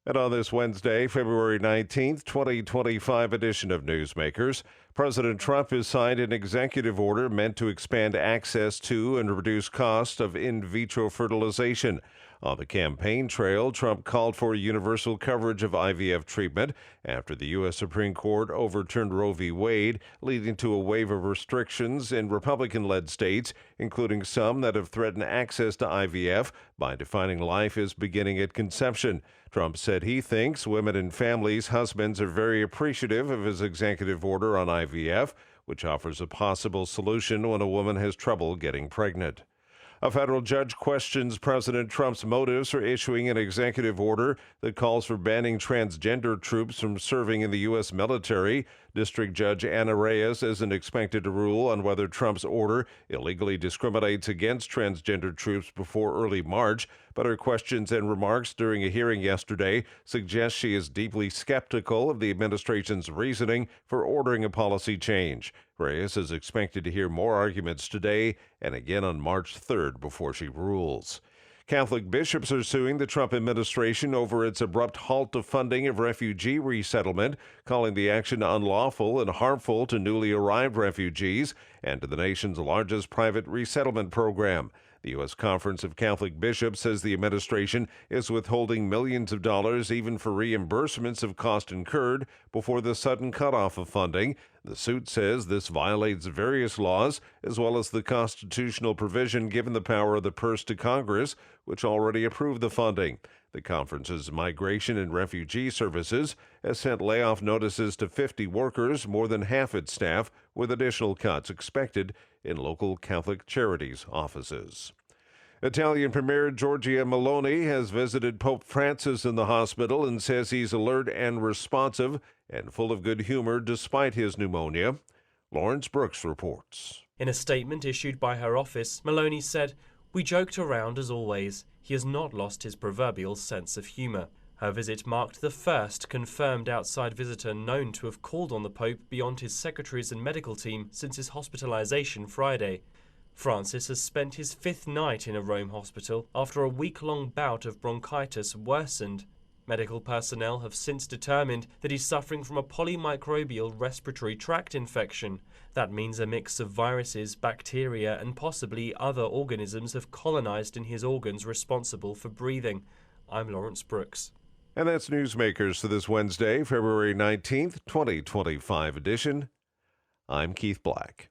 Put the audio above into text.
And on this Wednesday, February 19th, 2025 edition of Newsmakers, President Trump has signed an executive order meant to expand access to and reduce cost of in vitro fertilization. On the campaign trail, Trump called for universal coverage of IVF treatment after the U.S. Supreme Court overturned Roe v. Wade, leading to a wave of restrictions in Republican-led states, including some that have threatened access to IVF by defining life as beginning at conception. Trump said he thinks women and families' husbands are very appreciative of his executive order on IVF, which offers a possible solution when a woman has trouble getting pregnant. A federal judge questions President Trump's motives for issuing an executive order that calls for banning transgender troops from serving in the U.S. military. District Judge Anna Reyes isn't expected to rule on whether Trump's order illegally discriminates against transgender troops before early March, but her questions and remarks during a hearing yesterday suggest she is deeply skeptical of the administration's reasoning for ordering a policy change. Reyes is expected to hear more arguments today and again on March 3rd before she rules. Catholic bishops are suing the Trump administration over its abrupt halt to funding of refugee resettlement, calling the action unlawful and harmful to newly arrived refugees and to the nation's largest private resettlement program. The U.S. Conference of Catholic Bishops says the administration is withholding millions of dollars even for reimbursements of cost incurred before the sudden cutoff of funding. The suit says this violates various laws as well as the constitutional provision given the power of the purse to Congress, which already approved the funding. The conference's Migration and Refugee Services has sent layoff notices to 50 workers, more than half its staff, with additional cuts expected in local Catholic charities' offices. Italian Premier Giorgia Meloni has visited Pope Francis in the hospital and says he's alert and responsive and full of good humor despite his pneumonia. Lawrence Brooks reports. In a statement issued by her office, Meloni said, "We joked around as always. He has not lost his proverbial sense of humor." Her visit marked the first confirmed outside visitor known to have called on the Pope beyond his secretaries and medical team since his hospitalization Friday. Francis has spent his fifth night in a Rome hospital after a week-long bout of bronchitis worsened. Medical personnel have since determined that he's suffering from a polymicrobial respiratory tract infection. That means a mix of viruses, bacteria, and possibly other organisms have colonized in his organs responsible for breathing. I'm Lawrence Brooks. And that's Newsmakers for this Wednesday, February 19th, 2025 edition. I'm Keith Black.